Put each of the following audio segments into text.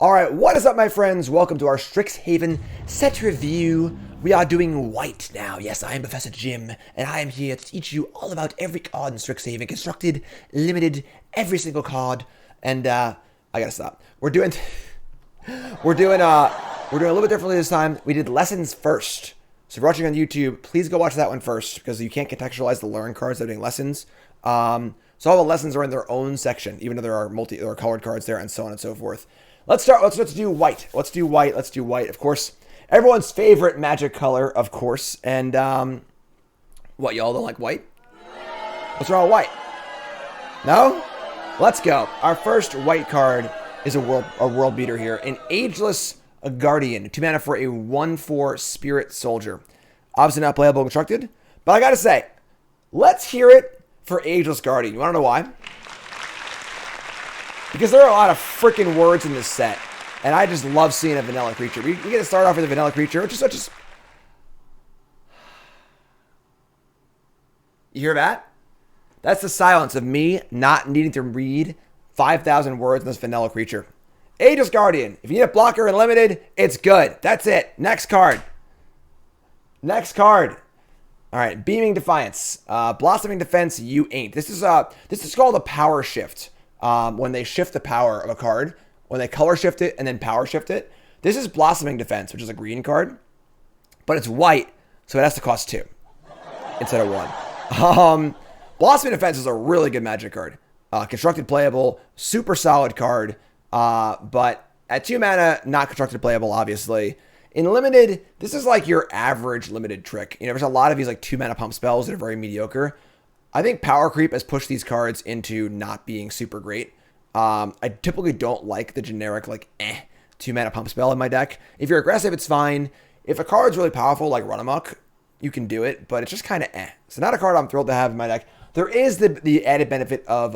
All right, what is up, my friends? Welcome to our Strixhaven set review. We are doing white now. Yes, I am Professor Jim, and I am here to teach you all about every card in Strixhaven, constructed, limited, every single card. And I gotta stop. We're doing a little bit differently this time. We did lessons first. So if you're watching on YouTube, please go watch that one first because you can't contextualize the learn cards that are doing lessons. So all the lessons are in their own section, even though there are colored cards there, and so on and so forth. Let's do white. Let's do white. Of course, everyone's favorite magic color, of course. And, what, y'all don't like white? What's wrong with white? No? Let's go. Our first white card is a world beater here. An Ageless Guardian. 2 mana for a 1/4 Spirit Soldier. Obviously not playable constructed. But I gotta say, let's hear it for Ageless Guardian. You wanna know why? Because there are a lot of freaking words in this set. And I just love seeing a vanilla creature. We get to start off with a vanilla creature, which is... You hear that? That's the silence of me not needing to read 5,000 words in this vanilla creature. Ageless Guardian. If you need a blocker and limited, it's good. That's it. Next card. All right. Beaming Defiance. Blossoming Defense, you ain't. This is called a power shift. When they shift the power of a card, when they color shift it and then power shift it. This is Blossoming Defense, which is a green card, but it's white, so it has to cost 2 instead of 1. Blossoming Defense is a really good magic card. Constructed playable, super solid card, but at 2 mana, not constructed playable, obviously. In limited, this is like your average limited trick. You know, there's a lot of these like 2 mana pump spells that are very mediocre. I think power creep has pushed these cards into not being super great. I typically don't like the generic 2 mana pump spell in my deck. If you're aggressive, it's fine. If a card's really powerful, like Run Amok, you can do it, but it's just kind of So not a card I'm thrilled to have in my deck. There is the added benefit of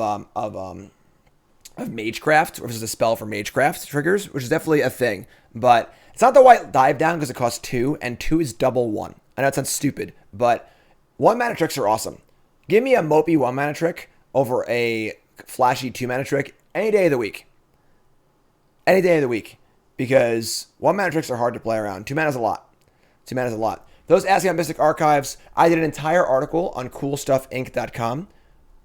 Magecraft, which is a spell for Magecraft triggers, which is definitely a thing. But it's not the white dive down because it costs 2, and 2 is double 1. I know it sounds stupid, but 1 mana tricks are awesome. Give me a mopey 1 mana trick over a flashy 2 mana trick any day of the week. Any day of the week. Because 1 mana tricks are hard to play around. 2 mana is a lot. Those asking on Mystic Archives, I did an entire article on CoolStuffInc.com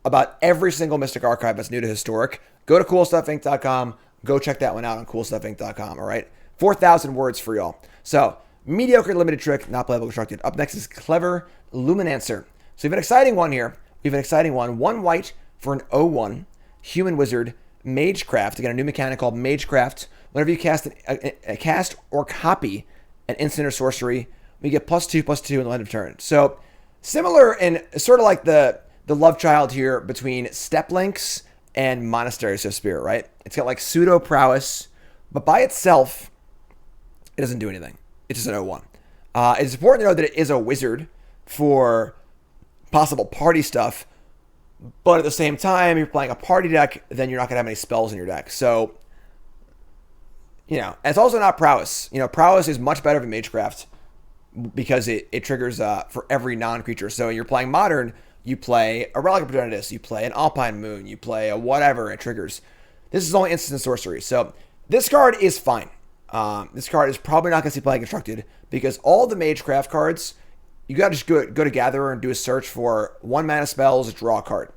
about every single Mystic Archive that's new to Historic. Go to CoolStuffInc.com. Go check that one out on CoolStuffInc.com, all right? 4,000 words for y'all. So, mediocre limited trick, not playable constructed. Up next is Clever Lumimancer. So we have an exciting one here. 1 white for an 0/1 human wizard, Magecraft. Again, a new mechanic called Magecraft. Whenever you cast or copy an instant or sorcery, we get +2/+2 in the end of turn. So similar and sort of like the love child here between Step Links and Monasteries of Spirit, right? It's got like pseudo prowess, but by itself, it doesn't do anything. It's just an 0/1. It's important to know that it is a wizard for possible party stuff, but at the same time, you're playing a party deck, then you're not going to have any spells in your deck. So, it's also not prowess. Prowess is much better than Magecraft because it triggers for every non-creature. So you're playing Modern, you play a Relic of Progenitus, you play an Alpine Moon, you play a whatever, it triggers. This is only instant sorcery. So this card is fine. This card is probably not going to see play constructed because all the Magecraft cards, you got to just go to Gatherer and do a search for 1 mana spells, draw a card.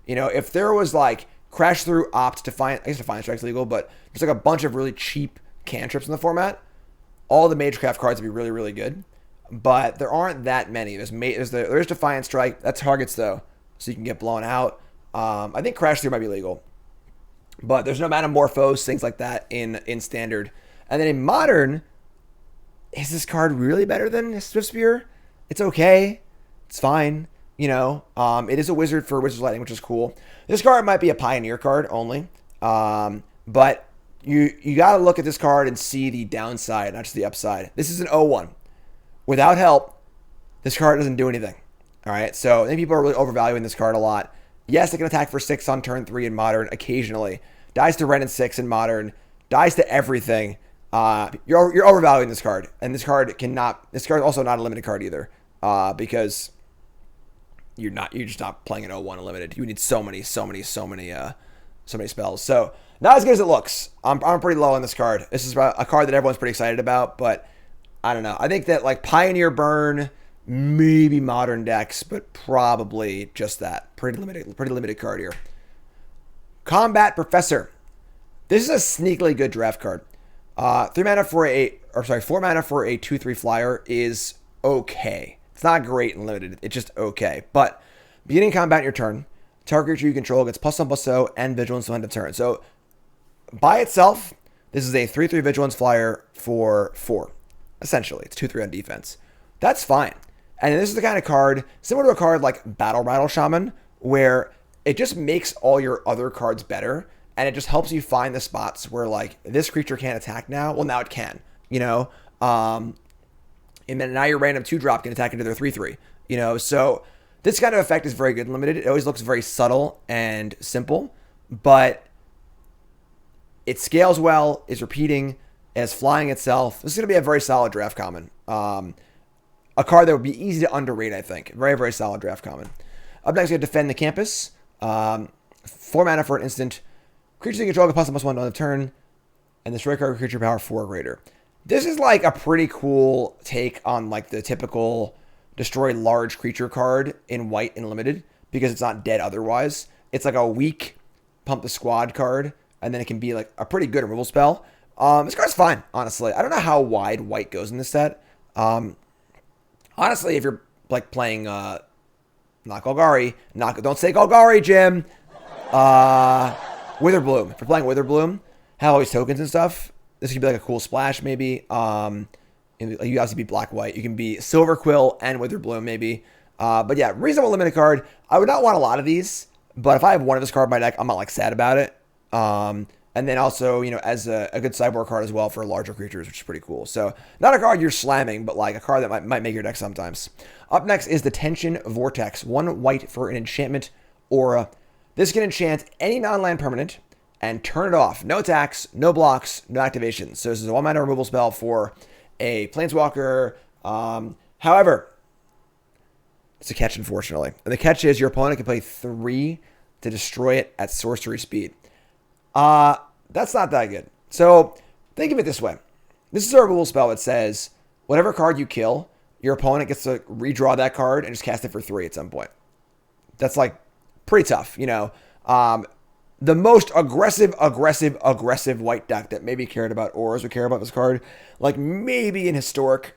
If there was like Crash Through, Opt, Defiance, I guess Defiance Strike's legal, but there's like a bunch of really cheap cantrips in the format, all the Magecraft cards would be really, really good. But there aren't that many. There's Defiance Strike. That targets, though, so you can get blown out. I think Crash Through might be legal. But there's no Metamorphose, things like that in Standard. And then in Modern, is this card really better than Swift Spear? It's okay. It's fine. It is a wizard for Wizard's Lightning, which is cool. This card might be a Pioneer card only. But you got to look at this card and see the downside, not just the upside. This is an 0/1. Without help, this card doesn't do anything. All right? So I think people are really overvaluing this card a lot. Yes, it can attack for 6 on turn 3 in Modern occasionally. Dies to Ren and 6 in Modern. Dies to everything. You're overvaluing this card. And this card is also not a limited card either. Because you're just not playing an 0/1 unlimited. You need so many spells. So Not as good as it looks. I'm pretty low on this card. This is a card that everyone's pretty excited about, but I don't know. I think that like Pioneer Burn, maybe Modern decks, but probably just that. Pretty limited card here. Combat Professor. This is a sneakily good draft card. 4 mana for a 2/3 flyer is okay. It's not great and limited. It's just okay. But beginning combat in your turn, target creature you control gets +1/+0 and vigilance to end of turn. So by itself, this is a 3/3 vigilance flyer for 4. Essentially, it's 2/3 on defense. That's fine. And this is the kind of card, similar to a card like Battle Rattle Shaman, where it just makes all your other cards better. And it just helps you find the spots where, like, this creature can't attack now. Well, now it can, you know? And then now your random 2-drop can attack into their 3/3, you know? So this kind of effect is very good and limited. It always looks very subtle and simple, but it scales well, is repeating, it has flying itself. This is going to be a very solid draft common. A card that would be easy to underrate, I think. Very, very solid draft common. Up next, we have Defend the Campus. 4 mana for an instant. Creatures you control get +1/+1 on the turn, and destroy card creature power 4 or greater. This is like a pretty cool take on like the typical destroy large creature card in white and limited, because it's not dead otherwise. It's like a weak pump the squad card, and then it can be like a pretty good removal spell. This card's fine, honestly. I don't know how wide white goes in this set. Honestly, if you're like playing not Golgari, don't say Golgari, Jim. Witherbloom. If you're playing Witherbloom, have all these tokens and stuff. This could be like a cool splash, maybe. You obviously be black-white. You can be Silver Quill and Witherbloom, maybe. But yeah, reasonable limited card. I would not want a lot of these, but if I have one of this card in my deck, I'm not like sad about it. And then also, you know, as a good sideboard card as well for larger creatures, which is pretty cool. So not a card you're slamming, but like a card that might make your deck sometimes. Up next is the Tension Vortex. 1 white for an enchantment aura. This can enchant any non-land permanent and turn it off. No attacks, no blocks, no activations. So this is a 1-mana removal spell for a Planeswalker. However, it's a catch, unfortunately. And the catch is your opponent can play 3 to destroy it at sorcery speed. That's not that good. So think of it this way. This is a removal spell that says whatever card you kill, your opponent gets to redraw that card and just cast it for 3 at some point. That's like pretty tough, you know. The most aggressive white deck that maybe cared about auras would care about this card, like maybe in Historic,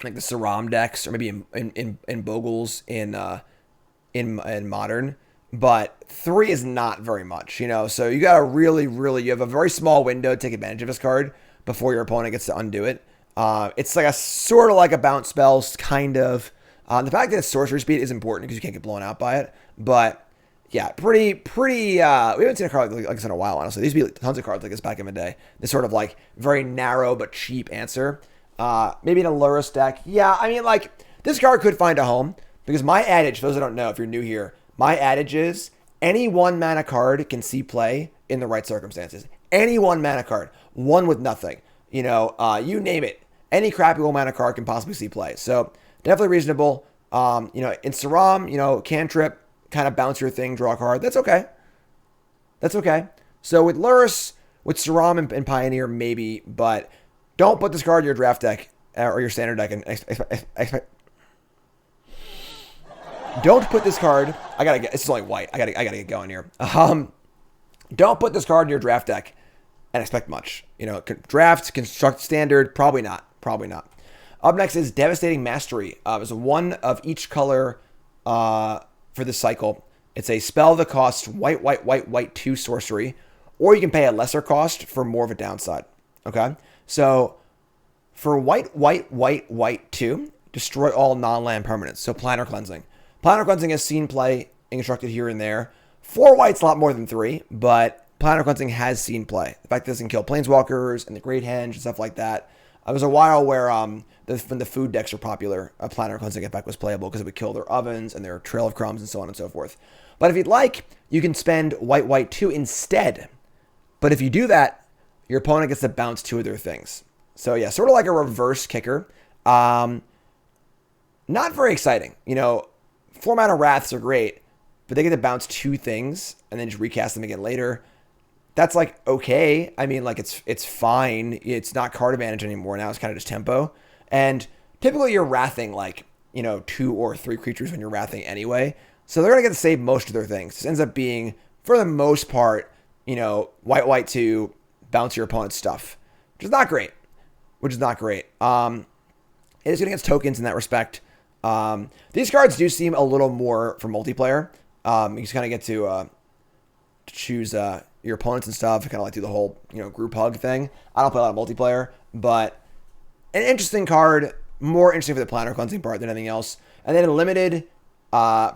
like the Saram decks, or maybe in Bogles in Modern. But 3 is not very much, you know. So you gotta really, you have a very small window to take advantage of this card before your opponent gets to undo it. It's like a sort of like a bounce spell, kind of. The fact that it's sorcery speed is important because you can't get blown out by it. But yeah, pretty. We haven't seen a card like this in a while, honestly. There used to be tons of cards like this back in the day. This sort of like very narrow but cheap answer. Maybe an Aluris deck. Yeah, I mean, like, this card could find a home because my adage, for those that don't know, if you're new here, my adage is any 1-mana card can see play in the right circumstances. Any 1-mana card. One with nothing. You know, you name it. Any crappy 1-mana card can possibly see play. So definitely reasonable. You know, in Saram, you know, cantrip, kind of bounce your thing, draw a card. That's okay. That's okay. So with Luris, with Saram and Pioneer, maybe, but don't put this card in your draft deck or your standard deck and expect. Don't put this card. This is only white. I gotta get going here. Don't put this card in your draft deck and expect much. You know, draft, construct, standard, probably not. Up next is Devastating Mastery. It's 1 of each color for this cycle. It's a spell that costs white 2 sorcery, or you can pay a lesser cost for more of a downside. Okay, so for white 2, destroy all non-land permanents. So Planar Cleansing. Planar Cleansing has seen play and constructed here and there. 4 white's a lot more than 3, but Planar Cleansing has seen play. The fact that it doesn't kill Planeswalkers and the Great Henge and stuff like that. There was a while where when the food decks were popular, a Planar Cleansing effect was playable because it would kill their ovens and their Trail of Crumbs and so on and so forth. But if you'd like, you can spend white 2 instead. But if you do that, your opponent gets to bounce 2 of their things. So yeah, sort of like a reverse kicker. Not very exciting. You know, 4-mana Wraths are great, but they get to bounce 2 things and then just recast them again later. that's like okay. I mean, like it's fine. It's not card advantage anymore. Now it's kind of just tempo. And typically you're wrathing like, 2 or 3 creatures when you're wrathing anyway. So they're going to get to save most of their things. This ends up being, for the most part, white to bounce your opponent's stuff, which is not great. It is going against tokens in that respect. These cards do seem a little more for multiplayer. You just kind of get to choose your opponents and stuff, kind of like do the whole group hug thing. I don't play a lot of multiplayer, but an interesting card, more interesting for the planar cleansing part than anything else. And then limited,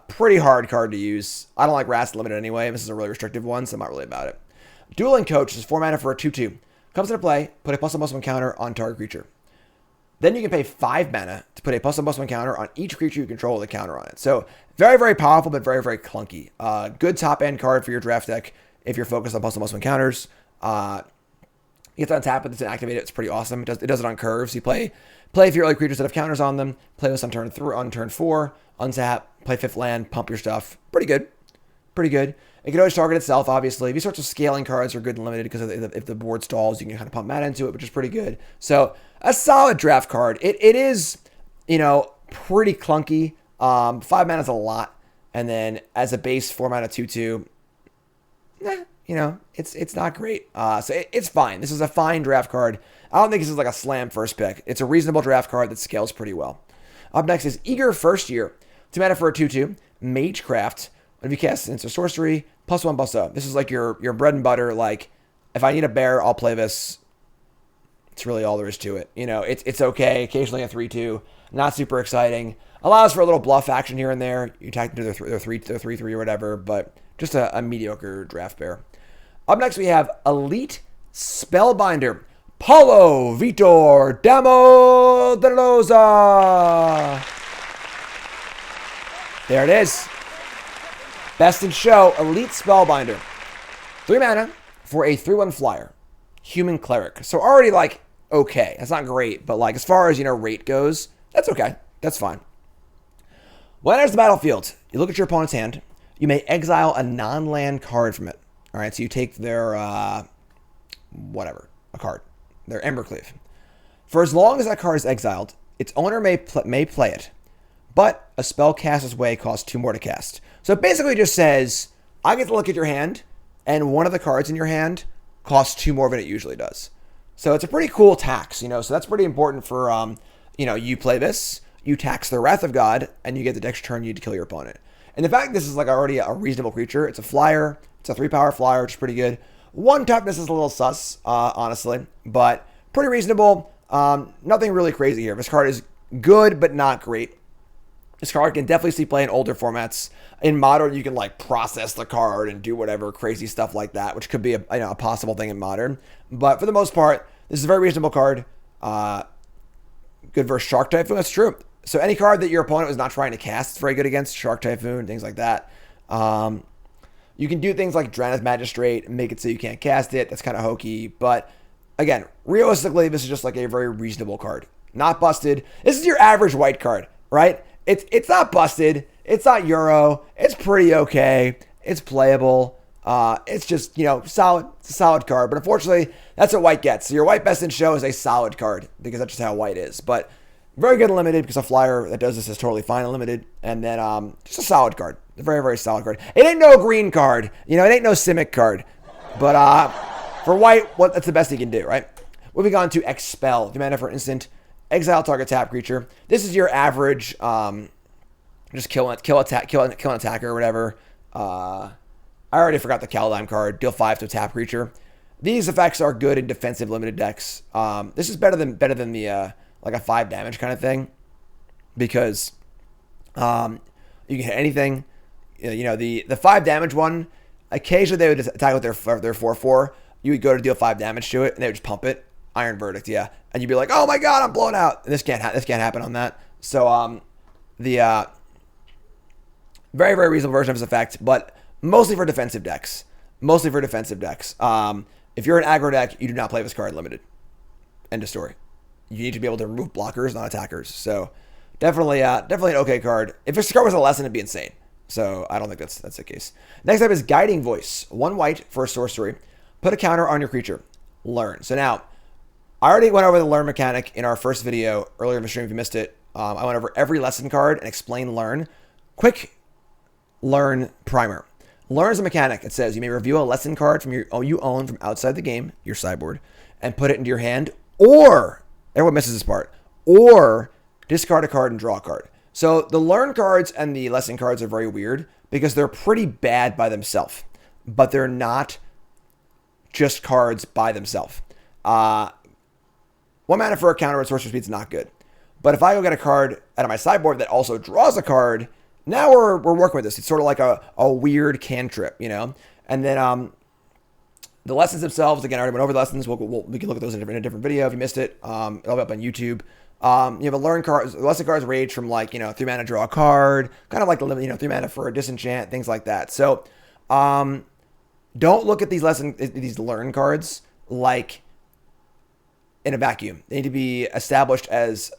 pretty hard card to use. I don't like Wrath limited anyway. This is a really restrictive one, so I'm not really about it. Dueling Coach is 4 mana for a 2/2. Comes into play, put a +1/+1 counter on target creature. Then you can pay 5 mana to put a +1/+1 counter on each creature you control with a counter on it. So very, very powerful, but very, very clunky. Good top end card for your draft deck if you're focused on +1/+1 counters. You get to untap it to activate it. It's pretty awesome. It does it on curves. You play if your early creatures that have counters on them. Play this on turn 4. Untap. Play 5th land. Pump your stuff. Pretty good. It can always target itself, obviously. These sorts of scaling cards are good and limited because if the board stalls, you can kind of pump mana into it, which is pretty good. So a solid draft card. It is, pretty clunky. 5 mana is a lot. And then as a base 4 mana 2/2, it's not great. So it's fine. This is a fine draft card. I don't think this is like a slam first pick. It's a reasonable draft card that scales pretty well. Up next is Eager First Year. 2 mana for a 2/2. Magecraft. If you cast it, it's a sorcery, +1/+0. This is like your bread and butter. Like, if I need a bear, I'll play this. It's really all there is to it. It's okay. Occasionally a 3/2. Not super exciting. Allows for a little bluff action here and there. You attack into their 3/3 or whatever, but just a mediocre draft bear. Up next, we have Elite Spellbinder. Paulo Vitor Damo de Rosa. There it is. Best in show, Elite Spellbinder. 3 mana for a 3/1 flyer. Human Cleric. So already like, okay. That's not great, but like as far as, rate goes, that's okay. That's fine. When it enters the battlefield, you look at your opponent's hand. You may exile a non-land card from it. All right, so you take their, a card. Their Embercleave. For as long as that card is exiled, its owner may play it. But a spell cast this way costs 2 more to cast. So it basically just says, I get to look at your hand, and one of the cards in your hand costs 2 more than it usually does. So it's a pretty cool tax, so that's pretty important for, you play this, you tax the Wrath of God, and you get the next turn you to kill your opponent. And the fact this is like already a reasonable creature, it's a flyer, it's a 3-power flyer, which is pretty good. 1 toughness is a little sus, honestly, but pretty reasonable. Nothing really crazy here. This card is good, but not great. This card can definitely see play in older formats. In Modern, you can like process the card and do whatever crazy stuff like that, which could be a possible thing in Modern. But for the most part, this is a very reasonable card. Good versus Shark Typhoon. That's true. So any card that your opponent was not trying to cast, it's very good against Shark Typhoon, things like that. You can do things like Drannith Magistrate and make it so you can't cast it. That's kind of hokey. But again, realistically, this is just like a very reasonable card. Not busted. This is your average white card, right? It's not busted. It's not Euro. It's pretty okay. It's playable. It's just, solid. It's a solid card. But unfortunately, that's what white gets. So your white best in show is a solid card because that's just how white is. But very good in limited because a flyer that does this is totally fine in limited. And then just a solid card. A very, very solid card. It ain't no green card. It ain't no Simic card. But for white, that's the best he can do, right? Moving on to Expel. 2 mana for instant. Exile target tap creature. This is your average, just kill an attacker or whatever. I already forgot the Kaldheim card. Deal 5 to a tap creature. These effects are good in defensive limited decks. This is better than the like a 5 damage kind of thing because you can hit anything. The 5 damage one. Occasionally they would attack with their 4/4. You would go to deal 5 damage to it, and they would just pump it. Iron Verdict, yeah. And you'd be like, oh my god, I'm blown out. And this can't happen on that. So the very, very reasonable version of this effect, but mostly for defensive decks. If you're an aggro deck, you do not play this card limited. End of story. You need to be able to remove blockers, not attackers. So definitely an okay card. If this card was a lesson, it'd be insane. So I don't think that's the case. Next up is Guiding Voice. 1 white for a sorcery. Put a counter on your creature. Learn. So now, I already went over the learn mechanic in our first video earlier in the stream if you missed it. I went over every lesson card and explained learn. Quick learn primer. Learn is a mechanic. It says you may review a lesson card from you own from outside the game, your sideboard, and put it into your hand, or, everyone misses this part, or discard a card and draw a card. So the learn cards and the lesson cards are very weird because they're pretty bad by themselves, but they're not just cards by themselves. 1 mana for a counter with sorcery speed is not good. But if I go get a card out of my sideboard that also draws a card, now we're working with this. It's sort of like a weird cantrip, you know? And then the lessons themselves, again, I already went over the lessons. We can look at those in a different video if you missed it. It'll be up on YouTube. You have a learn cards. Lesson cards range from like, 3 mana draw a card, kind of like the limit, 3 mana for a disenchant, things like that. So don't look at these learn cards like in a vacuum. They need to be established as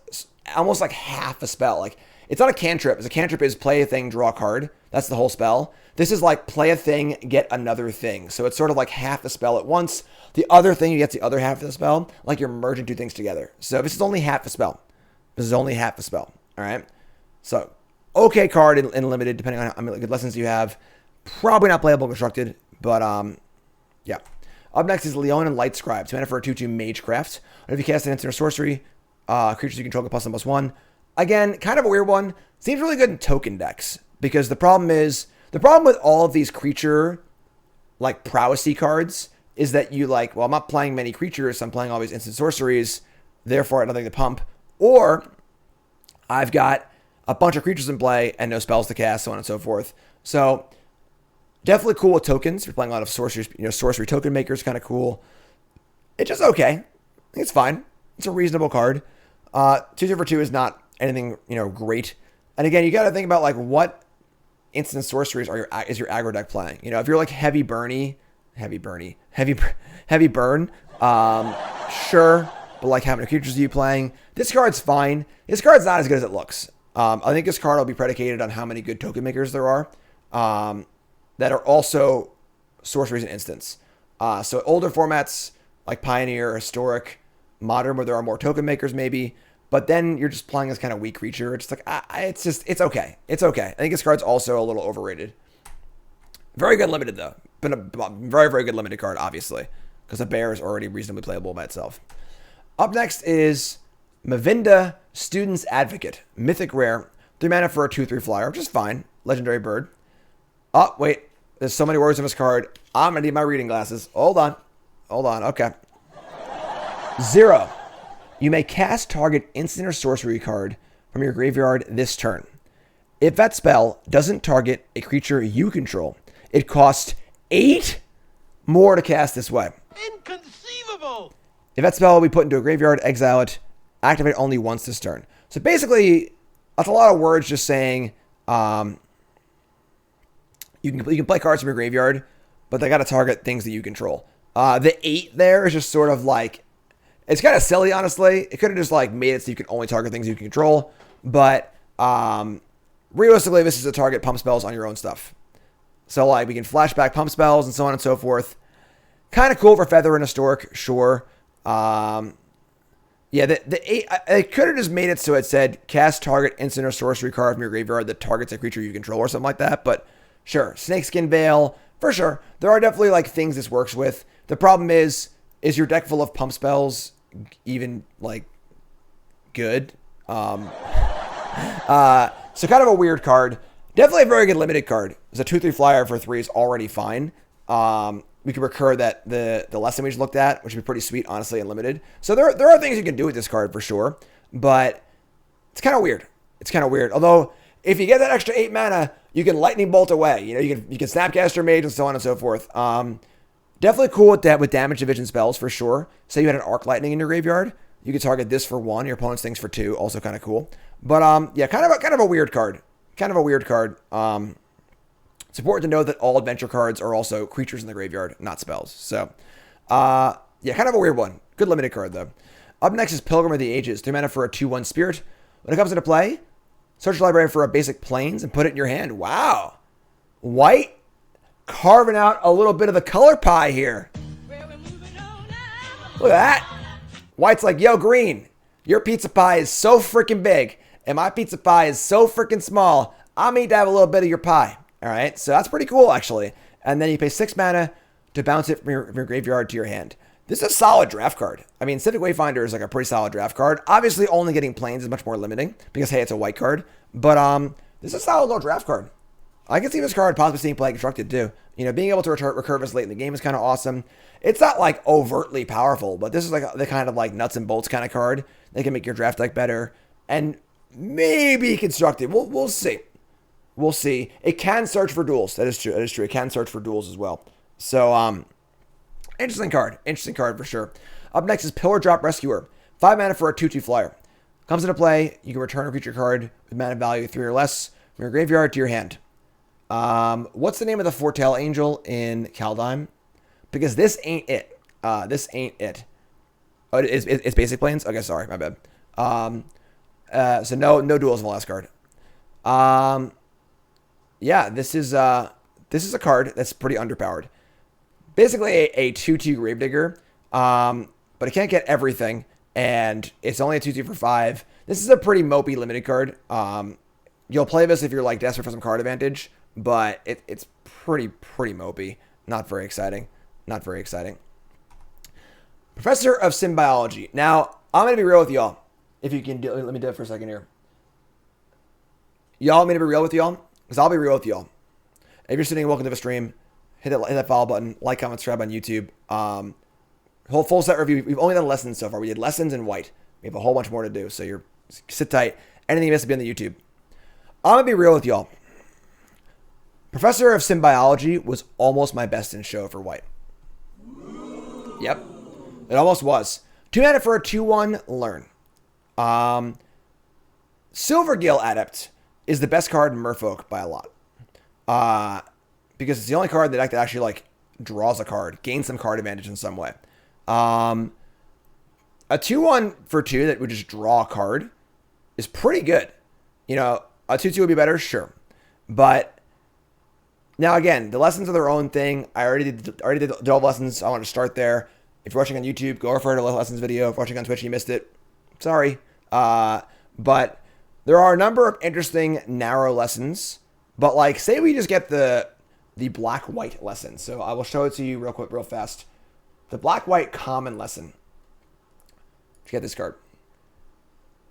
almost like half a spell. Like, it's not a cantrip. As a cantrip is play a thing, draw a card. That's the whole spell. This is like play a thing, get another thing. So it's sort of like half the spell at once. The other thing, you get the other half of the spell, like you're merging two things together. So this is only half a spell. This is only half a spell. All right. So, okay card in limited, depending on how many good lessons you have. Probably not playable constructed, but yeah. Up next is Leonin Lightscribe. 2 mana for a 2/2 Magecraft. If you cast an instant or sorcery, creatures you control get +1/+1. Again, kind of a weird one. Seems really good in token decks because the problem with all of these creature like prowessy cards is that you like, well, I'm not playing many creatures, so I'm playing all these instant sorceries, therefore I have nothing to pump. Or I've got a bunch of creatures in play and no spells to cast, so on and so forth. So definitely cool with tokens. If you're playing a lot of sorceries, sorcery token makers, kind of cool. It's just okay. I think it's fine. It's a reasonable card. 2 for 2 is not anything, great. And again, you got to think about like what instant sorceries is your aggro deck playing. If you're like heavy burn, sure. But like how many creatures are you playing? This card's fine. This card's not as good as it looks. I think this card will be predicated on how many good token makers there are that are also sorceries and instants. So older formats like Pioneer, Historic, Modern, where there are more token makers maybe. But then you're just playing this kind of weak creature. It's like, it's okay. It's okay. I think this card's also a little overrated. Very good limited, though. Been a very, very good limited card, obviously, because the bear is already reasonably playable by itself. Up next is Mavinda, Student's Advocate. Mythic rare. 3 mana for a 2/3 flyer, which is fine. Legendary bird. Oh, wait. There's so many words in this card. I'm going to need my reading glasses. Hold on. Okay. 0. You may cast target instant or sorcery card from your graveyard this turn. If that spell doesn't target a creature you control, it costs 8 more to cast this way. Inconceivable! If that spell will be put into a graveyard, exile it, activate only once this turn. So basically, that's a lot of words just saying you can play cards from your graveyard, but they got to target things that you control. The 8 there is just sort of like, it's kind of silly, honestly. It could have just like made it so you can only target things you can control. But realistically, this is a target pump spells on your own stuff. So like we can flashback pump spells and so on and so forth. Kind of cool for Feather and Historic, sure. Yeah, the 8, I could have just made it so it said cast target instant or sorcery card from your graveyard that targets a creature you control or something like that. But sure, Snakeskin Veil, for sure. There are definitely like things this works with. The problem is your deck full of pump spells even like good? So kind of a weird card. Definitely a very good limited card. It's a 2/3 flyer for 3 is already fine. We can recur that the lesson we just looked at, which would be pretty sweet, honestly, and limited. So there are things you can do with this card for sure, but it's kind of weird. Although if you get that extra 8 mana, you can lightning bolt away. You can Snapcaster Mage and so on and so forth. Definitely cool with that with damage division spells for sure. Say you had an Arc Lightning in your graveyard, you could target this for 1, your opponent's things for 2, also kind of cool. But yeah, kind of a weird card. It's important to know that all adventure cards are also creatures in the graveyard, not spells. So yeah, kind of a weird one. Good limited card though. Up next is Pilgrim of the Ages. 3 mana for a 2/1 spirit. When it comes into play, search your library for a basic plains and put it in your hand. Wow. White carving out a little bit of the color pie here. Look at that. White's like, yo, green, your pizza pie is so freaking big, and my pizza pie is so freaking small. I'm going to have a little bit of your pie. All right, so that's pretty cool, actually. And then you pay 6 mana to bounce it from your graveyard to your hand. This is a solid draft card. I mean, Civic Wayfinder is like a pretty solid draft card. Obviously, only getting planes is much more limiting because, hey, it's a white card. But this is a solid little draft card. I can see this card possibly seeing play constructed too. You know, being able to recurve this late in the game is kind of awesome. It's not like overtly powerful, but this is like the kind of like nuts and bolts kind of card that can make your draft deck better and maybe constructed. We'll see. We'll see. It can search for duels. That is true. That is true. It can search for duels as well. So, interesting card. Interesting card for sure. Up next is Pillar Drop Rescuer. 5 mana for a 2/2 flyer. Comes into play. You can return a creature card with mana value 3 or less from your graveyard to your hand. What's the name of the Foretell Angel in Kaldheim? Because this ain't it. This ain't it. Oh, it's basic planes? Okay, sorry. My bad. So no duels in the last card. Yeah, this is a card that's pretty underpowered. Basically a 2/2 Gravedigger, but it can't get everything, and it's only a 2/2 for 5. This is a pretty mopey limited card. You'll play this if you're like desperate for some card advantage, but it's pretty mopey. Not very exciting. Not very exciting. Professor of Symbology. Now, I'm going to be real with y'all. If you can let me do it for a second here. Y'all want me to be real with y'all? Because I'll be real with y'all. If you're sitting and welcome to the stream, hit that follow button, like, comment, subscribe on YouTube. Whole full set review. We've only done lessons so far. We did lessons in white. We have a whole bunch more to do. So sit tight. Anything you missed will be on the YouTube. I'm going to be real with y'all. Professor of Symbology was almost my best in show for white. Yep. It almost was. 2 mana for a 2/1 learn. Silvergill Adept is the best card in Merfolk by a lot. Because it's the only card that actually like draws a card, gains some card advantage in some way. A 2/1 for 2 that would just draw a card is pretty good. You know, a 2/2 would be better, sure. But now again, the lessons are their own thing. I already did all the lessons. I want to start there. If you're watching on YouTube, go refer to the lessons video. If you're watching on Twitch and you missed it, sorry. But there are a number of interesting narrow lessons. But like, say we just get the black-white lesson. So I will show it to you real quick, real fast. The black-white common lesson. To get this card.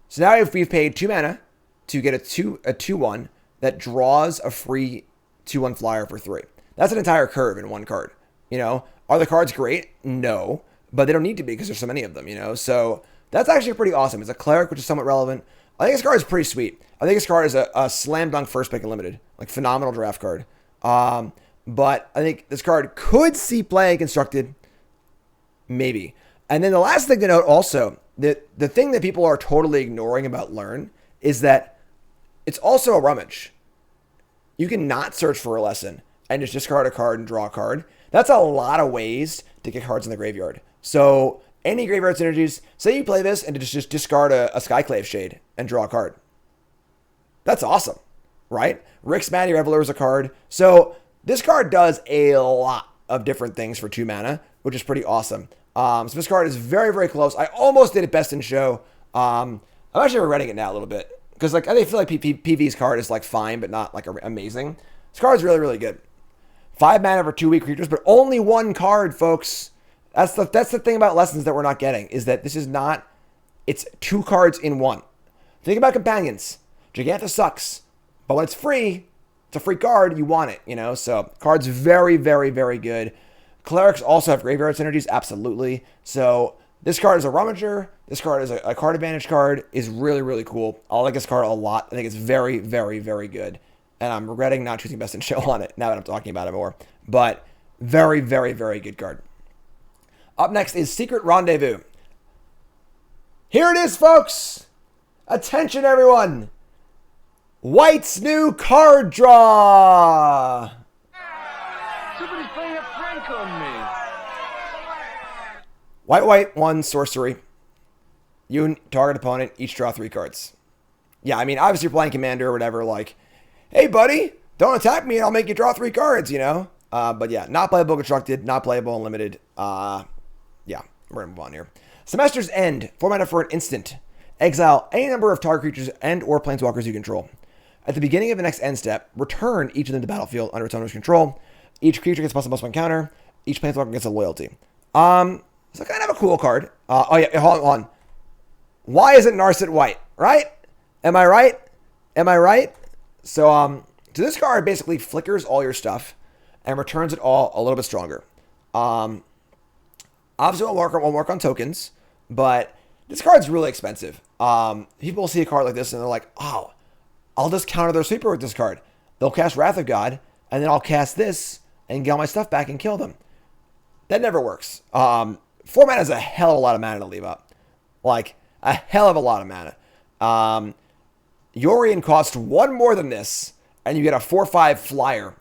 So now if we've paid 2 mana to get a 2/1 that draws a free 2/1 flyer for 3. That's an entire curve in one card. You know, are the cards great? No, but they don't need to be because there's so many of them, you know? So that's actually pretty awesome. It's a cleric, which is somewhat relevant. I think this card is pretty sweet. I think this card is a slam dunk first pick and limited, like phenomenal draft card. But I think this card could see play constructed, maybe. And then the last thing to note also, that the thing that people are totally ignoring about Learn is that it's also a rummage. You can not search for a lesson and just discard a card and draw a card. That's a lot of ways to get cards in the graveyard. So any graveyard synergies, say you play this and just discard a Skyclave Shade and draw a card. That's awesome, right? Rick's Matty Reveler is a card. So this card does a lot of different things for 2 mana, which is pretty awesome. So this card is very, very close. I almost did it best in show. I'm actually regretting it now a little bit. Because like I feel like PV's card is like fine, but not like amazing. This card is really, really good. 5 mana for 2 weak creatures, but only 1 card, folks. That's the thing about lessons that we're not getting, is that this is not, it's 2 cards in 1. Think about companions. Giganta sucks, but when it's a free card, you want it, you know? So card's very, very, very good. Clerics also have graveyard synergies, absolutely. So this card is a rummager. This card is a card advantage card. Is really, really cool. I like this card a lot. I think it's very, very, very good. And I'm regretting not choosing best in show on it now that I'm talking about it more. But very, very, very good card. Up next is Secret Rendezvous. Here it is, folks. Attention, everyone. White's new card draw. Somebody's playing a prank on me. White, 1 sorcery. You and target opponent each draw 3 cards. Yeah, I mean, obviously you're playing commander or whatever, like, hey, buddy, don't attack me and I'll make you draw 3 cards, you know? But yeah, not playable constructed, not playable unlimited. Yeah, We're going to move on here. Semester's End. 4 mana for an instant. Exile any number of target creatures and or planeswalkers you control. At the beginning of the next end step, return each of them to the battlefield under its owner's control. Each creature gets +1/+1 counter. Each planeswalker gets a loyalty. So kind of a cool card. Oh yeah, hold on. Why isn't Narset white? Right? Am I right? Am I right? So this card basically flickers all your stuff and returns it all a little bit stronger. Obviously, won't work on tokens, but this card's really expensive. People see a card like this and they're like, oh, I'll just counter their sweeper with this card. They'll cast Wrath of God, and then I'll cast this and get all my stuff back and kill them. That never works. 4 mana is a hell of a lot of mana to leave up. Like, a hell of a lot of mana. Yorion costs 1 more than this, and you get a 4/5 flyer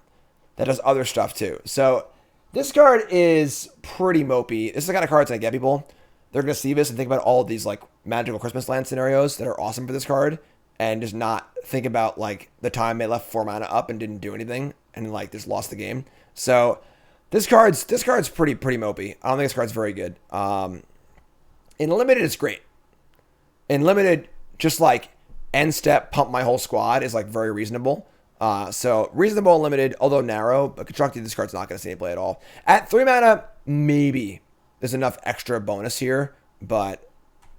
that does other stuff too. So this card is pretty mopey. This is the kind of cards that get people. They're going to see this and think about all of these like magical Christmas land scenarios that are awesome for this card, and just not think about like the time they left 4 mana up and didn't do anything and like just lost the game. So this card's pretty mopey. I don't think this card's very good. In limited, it's great. In limited, just like end step, pump my whole squad is like very reasonable. So reasonable and limited, although narrow, but constructed, this card's not going to see any play at all. At 3 mana, maybe there's enough extra bonus here, but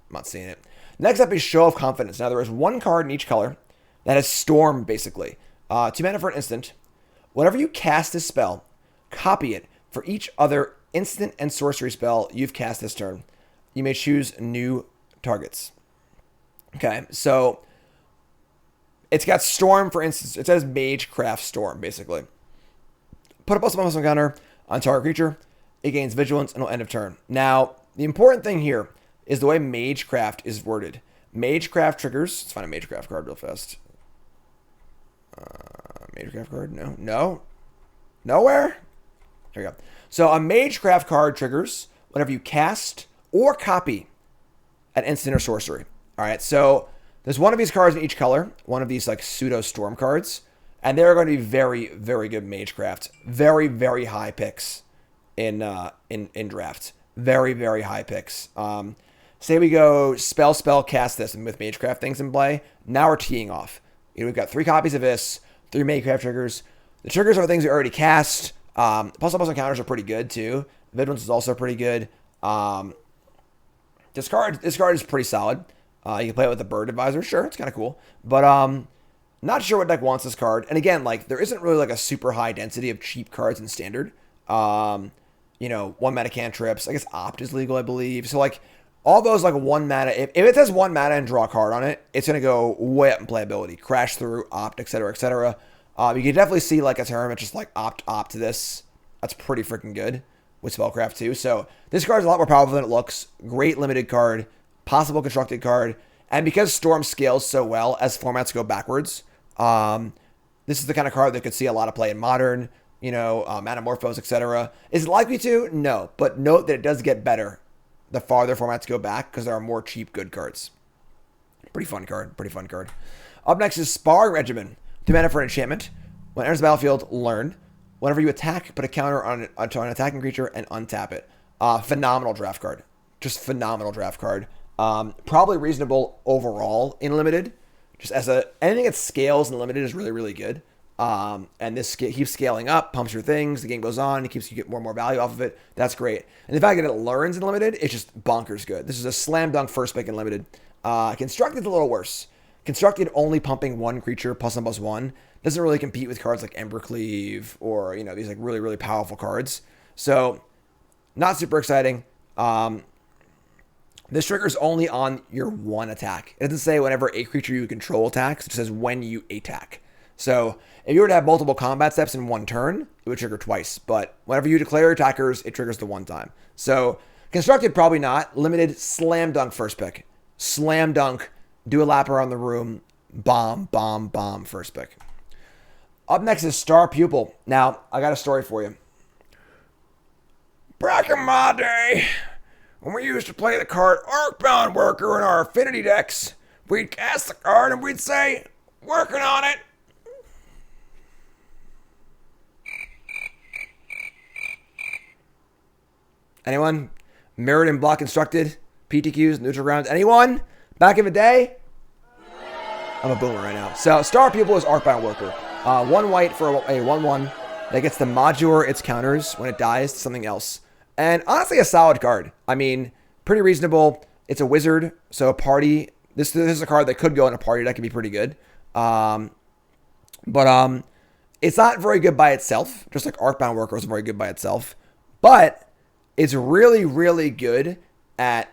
I'm not seeing it. Next up is Show of Confidence. Now, there is 1 card in each color that has Storm, basically. 2 mana for an instant. Whenever you cast this spell, copy it for each other instant and sorcery spell you've cast this turn. You may choose new targets. Okay, so it's got Storm, for instance. It says Magecraft Storm, basically. Put a +1/+1 counter on target creature. It gains Vigilance and will end of turn. Now, the important thing here is the way Magecraft is worded. Magecraft triggers. Let's find a Magecraft card real fast. Magecraft card? No. Nowhere? Here we go. So a Magecraft card triggers whenever you cast or copy an instant or sorcery. All right, so there's 1 of these cards in each color, 1 of these like pseudo storm cards, and they're going to be very, very good Magecraft. Very, very high picks in draft. Very, very high picks. Say we go spell, cast this, and with Magecraft things in play, now we're teeing off. We've got 3 copies of this, 3 Magecraft triggers. The triggers are things we already cast. +1/+1 counters are pretty good too. Vigilance is also pretty good. This card is pretty solid. You can play it with the Bird Advisor. Sure, it's kind of cool. But not sure what deck wants this card. And again, like there isn't really like a super high density of cheap cards in Standard. 1 mana cantrips. I guess Opt is legal, I believe. So like all those like 1 mana. If it says 1 mana and draw a card on it, it's going to go way up in playability. Crash Through, Opt, etc., etc. You can definitely see like a tournament just like opt to this. That's pretty freaking good with Spellcraft too. So this card is a lot more powerful than it looks. Great limited card, possible constructed card, and because Storm scales so well as formats go backwards, this is the kind of card that could see a lot of play in Modern, Anamorphose, etc. Is it likely to? No, but note that it does get better the farther formats go back because there are more cheap good cards. Pretty fun card. Up next is Sparring Regimen. 2 mana for an enchantment. When it enters the battlefield, learn. Whenever you attack, put a counter on an attacking creature and untap it. Phenomenal draft card. Just phenomenal draft card. Probably reasonable overall in limited. Just as anything that scales in limited is really, really good. And this keeps scaling up, pumps your things, the game goes on, it keeps you get more and more value off of it. That's great. And the fact that it learns in limited, it's just bonkers good. This is a slam dunk first pick in limited. Constructed's a little worse. Constructed only pumping 1 creature +1/+1 doesn't really compete with cards like Embercleave or these like really, really powerful cards. So not super exciting. This triggers only on your 1 attack. It doesn't say whenever a creature you control attacks. It says when you attack. So if you were to have multiple combat steps in 1 turn, it would trigger twice. But whenever you declare attackers, it triggers the 1 time. So constructed, probably not. Limited, slam dunk first pick. Slam dunk, do a lap around the room, bomb, first pick. Up next is Star Pupil. Now, I got a story for you. Back in my day, when we used to play the card Arcbound Worker in our affinity decks, we'd cast the card and we'd say, working on it. Anyone? Mirrored and block constructed. PTQs, neutral grounds. Anyone? Back in the day? I'm a boomer right now. So, Star Pupil is Arcbound Worker. 1 white for a 1/1 that gets to modulate its counters when it dies to something else. And honestly, a solid card. I mean, pretty reasonable. It's a wizard, so a party. This is a card that could go in a party that could be pretty good. But it's not very good by itself. Just like Arcbound Worker isn't very good by itself. But it's really, really good at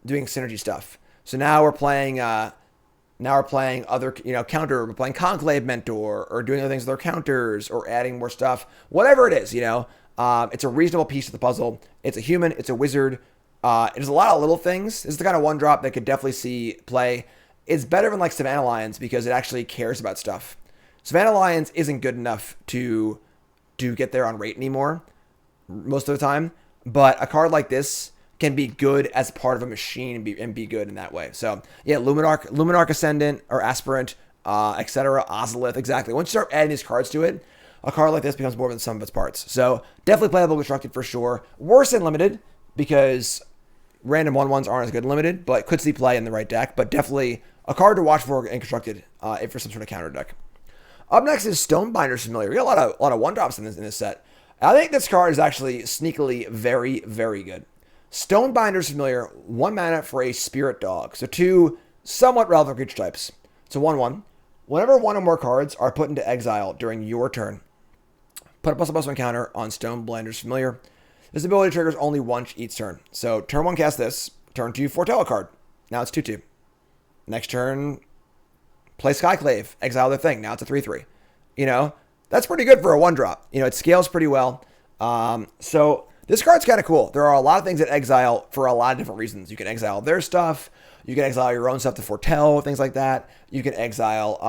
doing synergy stuff. So now we're playing other, counter. We're playing Conclave Mentor, or doing other things with our counters, or adding more stuff. Whatever it is, it's a reasonable piece of the puzzle. It's a human. It's a wizard. There's a lot of little things. This is the kind of 1-drop that could definitely see play. It's better than like Savannah Lions because it actually cares about stuff. Savannah Lions isn't good enough to get there on rate anymore most of the time. But a card like this can be good as part of a machine and be good in that way. So yeah, Luminarch Ascendant or Aspirant, etc. Ozolith, exactly. Once you start adding these cards to it, a card like this becomes more than the sum of its parts. So definitely playable constructed for sure. Worse in limited because random 1/1s aren't as good in limited, but could see play in the right deck. But definitely a card to watch for in constructed if for some sort of counter deck. Up next is Stonebinder Familiar. We got a lot of 1-drops in this set. I think this card is actually sneakily very, very good. Stonebinder Familiar, 1 mana for a Spirit Dog. So 2 somewhat relevant creature types. It's a 1/1. Whenever 1 or more cards are put into exile during your turn, put a +1/+1 counter on Stonebinder Familiar. This ability triggers only once each turn. So turn 1, cast this. Turn 2, foretell a card. Now it's 2/2. Next turn, play Skyclave. Exile the thing. Now it's a 3/3. That's pretty good for a 1-drop. It scales pretty well. So this card's kind of cool. There are a lot of things that exile for a lot of different reasons. You can exile their stuff. You can exile your own stuff to foretell, things like that. You can exile,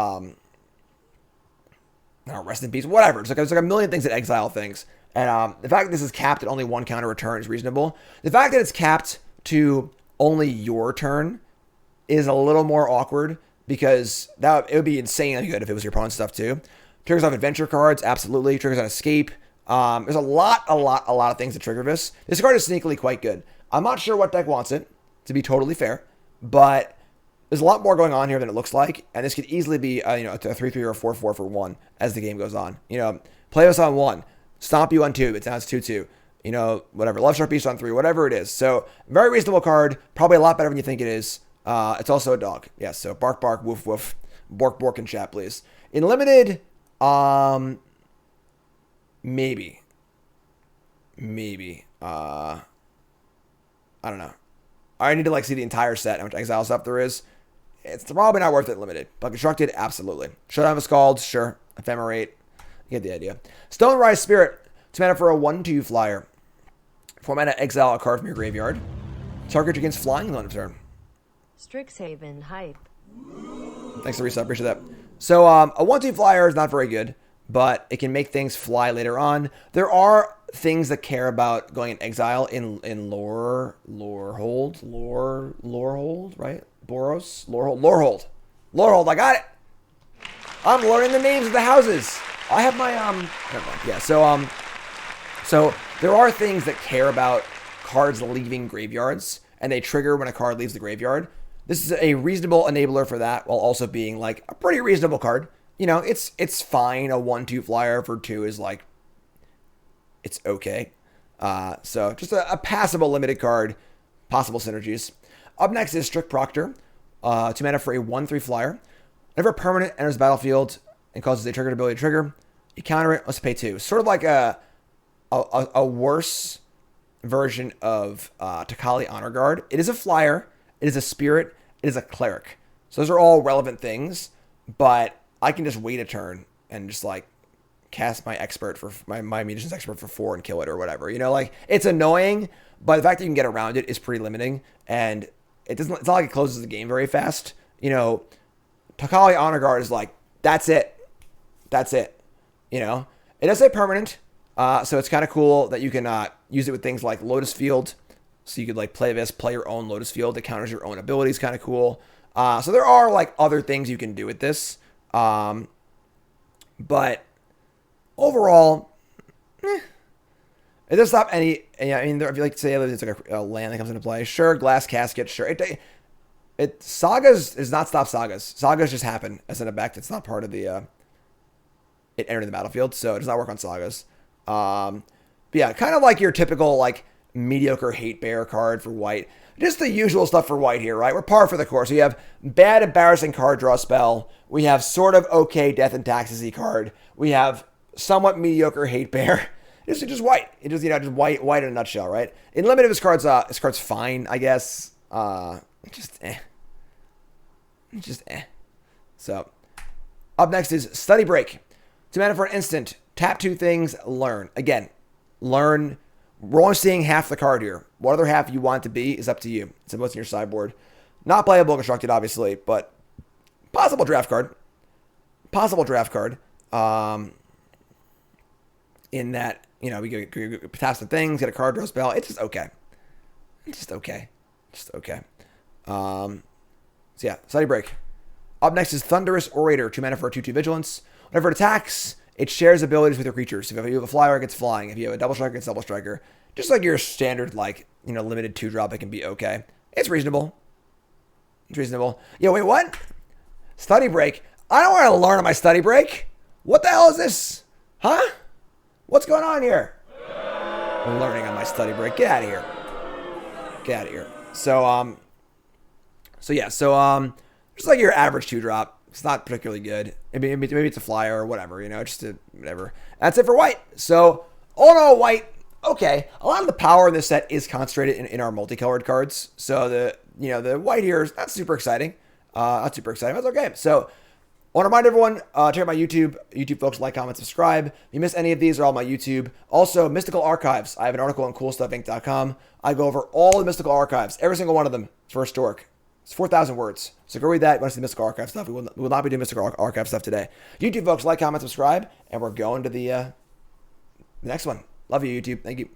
rest in peace, whatever. It's like a million things that exile things. And the fact that this is capped at only 1 counter return is reasonable. The fact that it's capped to only your turn is a little more awkward because it would be insanely good if it was your opponent's stuff too. Triggers off adventure cards, absolutely. Triggers on escape. There's a lot of things that trigger this. This card is sneakily quite good. I'm not sure what deck wants it, to be totally fair, but there's a lot more going on here than it looks like, and this could easily be a 3/3 or a 4/4 for 1 as the game goes on. Play us on 1, stomp you on 2, but now it's 2/2. Whatever, Love Sharp Beast on 3, whatever it is. So very reasonable card, probably a lot better than you think it is. It's also a dog. Yes, so bark, bark, woof, woof, bork, bork, and chat, please. In limited, maybe. I don't know. I need to see the entire set, how much exile stuff there is. It's probably not worth it limited. But constructed, absolutely. Showdown of Scalds, sure. Ephemerate. You get the idea. Stonerise Spirit. 2 mana for a 1/2 flyer. 4 mana, exile a card from your graveyard. Target against flying on turn. Strixhaven hype. Thanks for the reset. Appreciate that. So a 1/2 flyer is not very good, but it can make things fly later on. There are things that care about going in exile in Lorehold, right? Lorehold. I got it. I'm learning the names of the houses. I have my never mind. Yeah. So there are things that care about cards leaving graveyards, and they trigger when a card leaves the graveyard. This is a reasonable enabler for that, while also being a pretty reasonable card. It's fine. A 1/2 flyer for 2 is it's okay. So just a passable limited card. Possible synergies. Up next is Proctor. 2 mana for a 1/3 flyer. Whenever a permanent enters the battlefield and causes a triggered ability to trigger, you counter it. Let's pay 2. Sort of like a worse version of Takali Honor Guard. It is a flyer. It is a spirit. It is a cleric. So those are all relevant things, but I can just wait a turn and just cast my expert for my munitions expert for 4 and kill it or whatever. It's annoying, but the fact that you can get around it is pretty limiting, and it's not like it closes the game very fast. Takali Honor Guard is that's it. It does say permanent, so it's kind of cool that you can use it with things like Lotus Field. So you could play your own Lotus Field that counters your own abilities. Kind of cool. So there are other things you can do with this. But overall, It doesn't stop any. Yeah, I mean, if you like to say it's like a land that comes into play, sure. Glass casket, sure. It sagas does not stop sagas. Sagas just happen as an effect. It's not part of the it entering the battlefield, so it does not work on sagas. But yeah, kind of like your typical like mediocre hate bear card for white. Just the usual stuff for white here, right? We're par for the course. We have bad, embarrassing card draw spell. We have sort of okay death and taxes card. We have somewhat mediocre hate bear. It's just white. It just just white in a nutshell, right? In limited, his card's fine, I guess. Just eh. So up next is Study Break. 2 mana for an instant. Tap 2 things. Learn. Again, learn. We're only seeing half the card here. What other half you want it to be is up to you. It's what's in your sideboard. Not playable, constructed, obviously, but possible draft card. In that, we get tap some things, get a card draw spell. It's just okay. So yeah, Study Break. Up next is Thunderous Orator. 2 mana for a 2/2 vigilance. Whenever it attacks, it shares abilities with your creatures. If you have a flyer, it gets flying. If you have a double striker, it's double striker. Just like your standard, limited 2-drop, it can be okay. It's reasonable. Yo, wait, what? Study Break. I don't want to learn on my Study Break. What the hell is this? Huh? What's going on here? I'm learning on my Study Break. Get out of here. So just like your average 2-drop. It's not particularly good. Maybe it's a flyer or whatever, whatever. That's it for white. So, all in all, white, okay. A lot of the power in this set is concentrated in our multicolored cards. So, the white here is not super exciting. But it's okay. So, I want to remind everyone, check out my YouTube. YouTube folks, like, comment, subscribe. If you miss any of these, they're all my YouTube. Also, Mystical Archives. I have an article on CoolStuffInc.com. I go over all the Mystical Archives, every single one of them for Historic. It's 4,000 words. So go read that. You want to see Mystical Archive stuff. We will not be doing Mystical Archive stuff today. YouTube folks, like, comment, subscribe. And we're going to the next one. Love you, YouTube. Thank you.